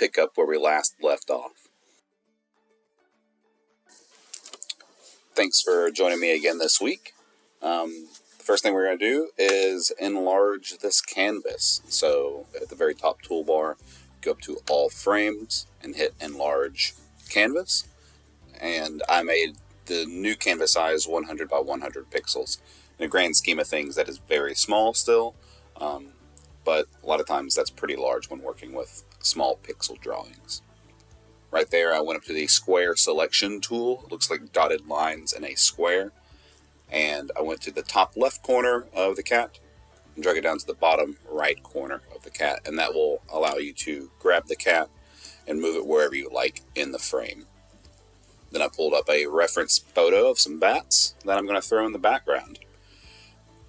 pick up where we last left off. Thanks for joining me again this week. The first thing we're going to do is enlarge this canvas. So at the very top toolbar, go up to all frames and hit enlarge canvas. And I made the new canvas size 100 by 100 pixels. In the grand scheme of things, that is very small still, but a lot of times that's pretty large when working with small pixel drawings. Right there, I went up to the square selection tool. It looks like dotted lines in a square. And I went to the top left corner of the cat and drag it down to the bottom right corner of the cat. And that will allow you to grab the cat and move it wherever you like in the frame. Then I pulled up a reference photo of some bats that I'm going to throw in the background.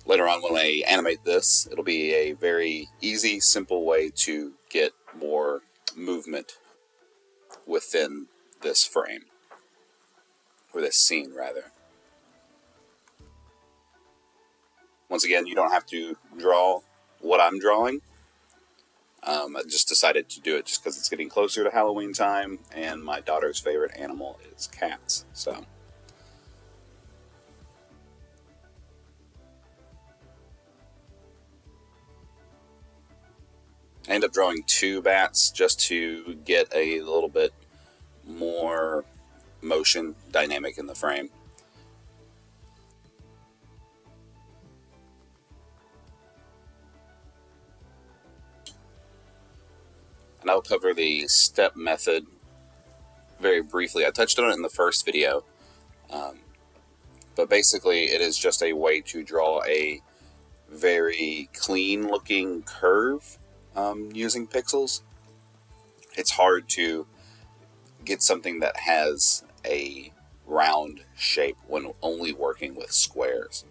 Later on when I animate this, it'll be a very easy, simple way to get more movement within this frame, or this scene rather. Once again, you don't have to draw what I'm drawing. I just decided to do it just because it's getting closer to Halloween time, and my daughter's favorite animal is cats. So I end up drawing 2 bats just to get a little bit more motion dynamic in the frame. And I'll cover the step method very briefly. I touched on it in the first video, but basically it is just a way to draw a very clean looking curve using pixels. It's hard to get something that has a round shape when only working with squares.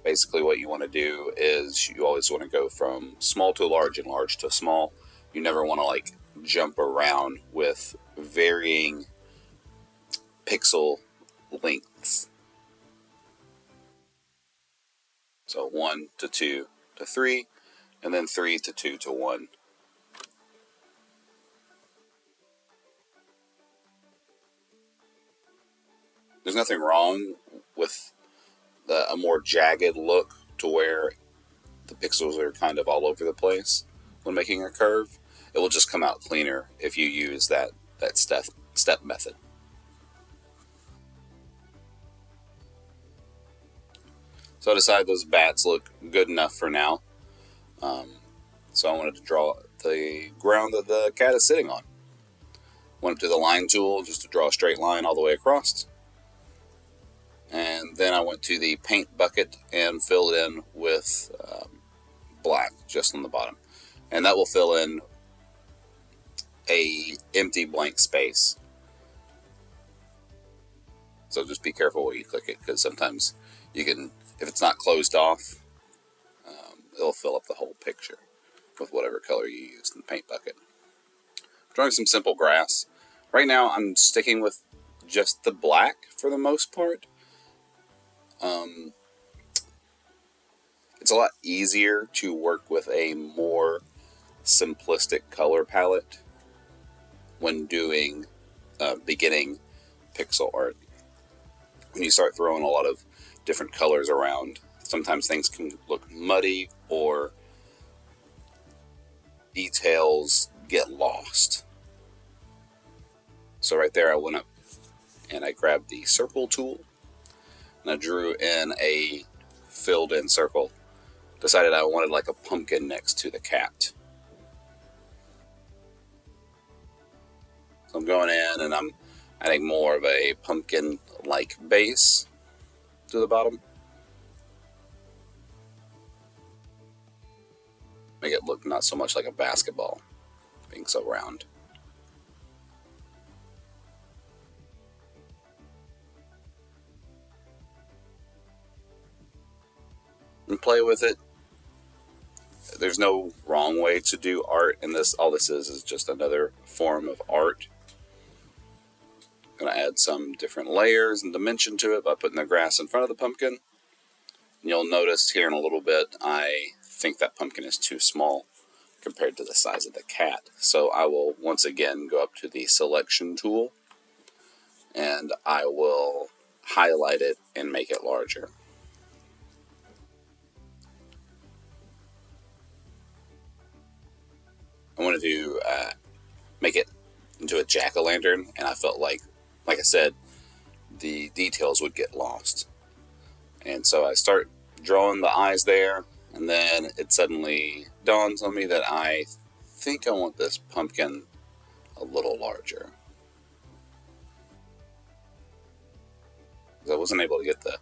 Basically what you want to do is you always want to go from small to large and large to small. You never want to jump around with varying pixel lengths. So 1 to 2 to 3, and then 3 to 2 to 1. There's nothing wrong with a more jagged look to where the pixels are kind of all over the place when making a curve. It will just come out cleaner if you use that step method. So I decided those bats look good enough for now. So I wanted to draw the ground that the cat is sitting on. Went up to the line tool just to draw a straight line all the way across. And then I went to the paint bucket and filled in with black just on the bottom. And that will fill in a empty blank space. So just be careful where you click it, because sometimes you can, if it's not closed off, it'll fill up the whole picture with whatever color you used in the paint bucket. Drawing some simple grass. Right now I'm sticking with just the black for the most part. It's a lot easier to work with a more simplistic color palette when doing beginning pixel art. When you start throwing a lot of different colors around, sometimes things can look muddy or details get lost. So right there I went up and I grabbed the circle tool and I drew in a filled in circle. Decided I wanted like a pumpkin next to the cat. So I'm going in and I'm adding more of a pumpkin-like base to the bottom. Make it look not so much like a basketball, being so round. And play with it. There's no wrong way to do art in this. All this is just another form of art. I'm going to add some different layers and dimension to it by putting the grass in front of the pumpkin. And you'll notice here in a little bit, I think that pumpkin is too small. compared to the size of the cat. So I will once again go up to the selection tool and I will highlight it and make it larger. I wanted to make it into a jack-o'-lantern, and I felt like I said, the details would get lost. And so I start drawing the eyes there, and then it suddenly dawns on me that I think I want this pumpkin a little larger. I wasn't able to get the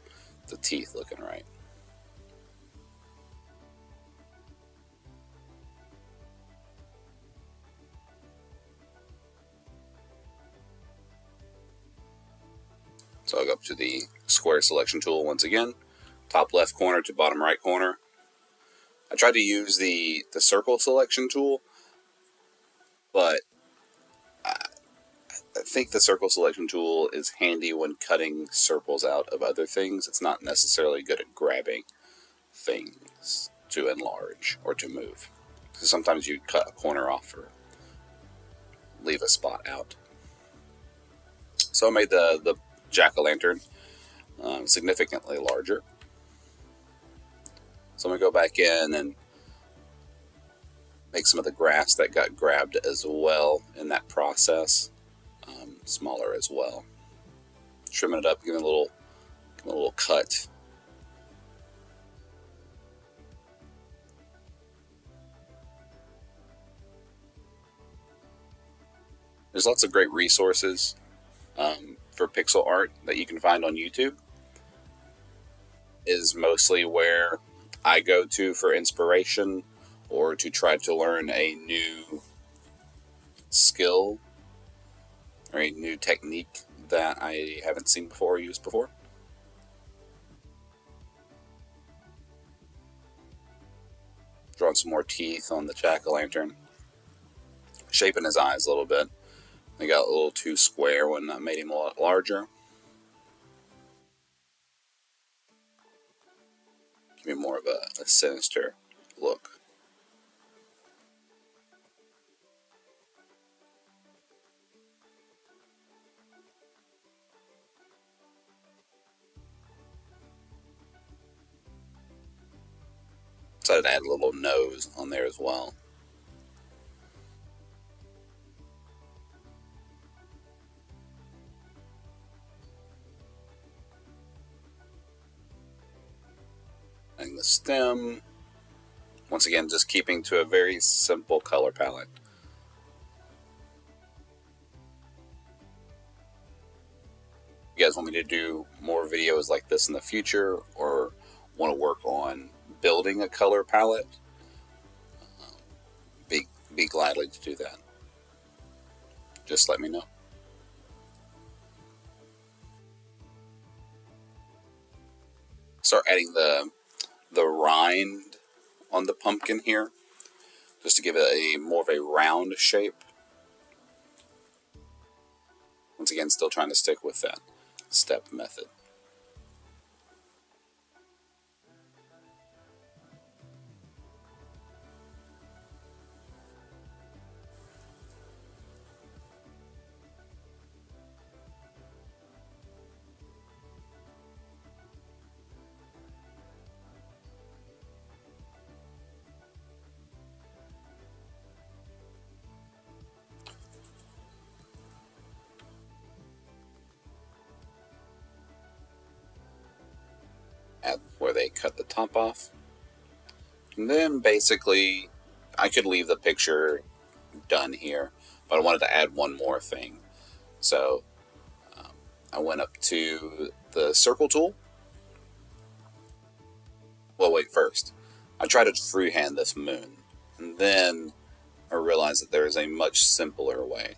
teeth looking right. So I'll go up to the square selection tool once again, top left corner to bottom right corner. I tried to use the circle selection tool, but I think the circle selection tool is handy when cutting circles out of other things. It's not necessarily good at grabbing things to enlarge or to move. So sometimes you cut a corner off or leave a spot out. So I made the jack-o'-lantern significantly larger. So I'm going to go back in and make some of the grass that got grabbed as well in that process smaller as well. Trimming it up, giving a little cut. There's lots of great resources for pixel art that you can find on YouTube. Is mostly where I go to for inspiration or to try to learn a new skill or a new technique that I haven't seen before or used before. Drawing some more teeth on the jack-o'-lantern. Shaping his eyes a little bit. They got a little too square when I made him a lot larger. Give me more of a sinister look. So I'd add a little nose on there as well. And the stem, once again, just keeping to a very simple color palette. If you guys want me to do more videos like this in the future or want to work on building a color palette, be gladly to do that. Just let me know. Start adding the rind on the pumpkin here, just to give it a more of a round shape. Once again, still trying to stick with that step method. At where they cut the top off. And then basically, I could leave the picture done here, but I wanted to add one more thing. So I went up to the circle tool. Well, wait, first, I tried to freehand this moon, and then I realized that there is a much simpler way.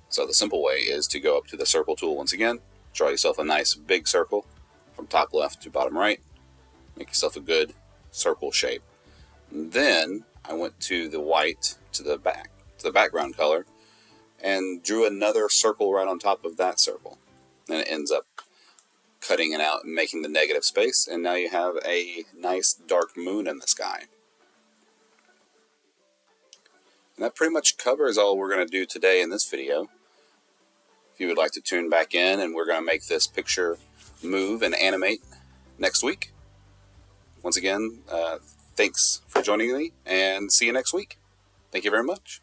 So the simple way is to go up to the circle tool once again, draw yourself a nice big circle from top left to bottom right, make yourself a good circle shape. And then I went to the white to the background color, and drew another circle right on top of that circle. And it ends up cutting it out and making the negative space, and now you have a nice dark moon in the sky. And that pretty much covers all we're going to do today in this video. If you would like to tune back in, and we're going to make this picture move and animate next week. Once again, thanks for joining me, and see you next week. Thank you very much.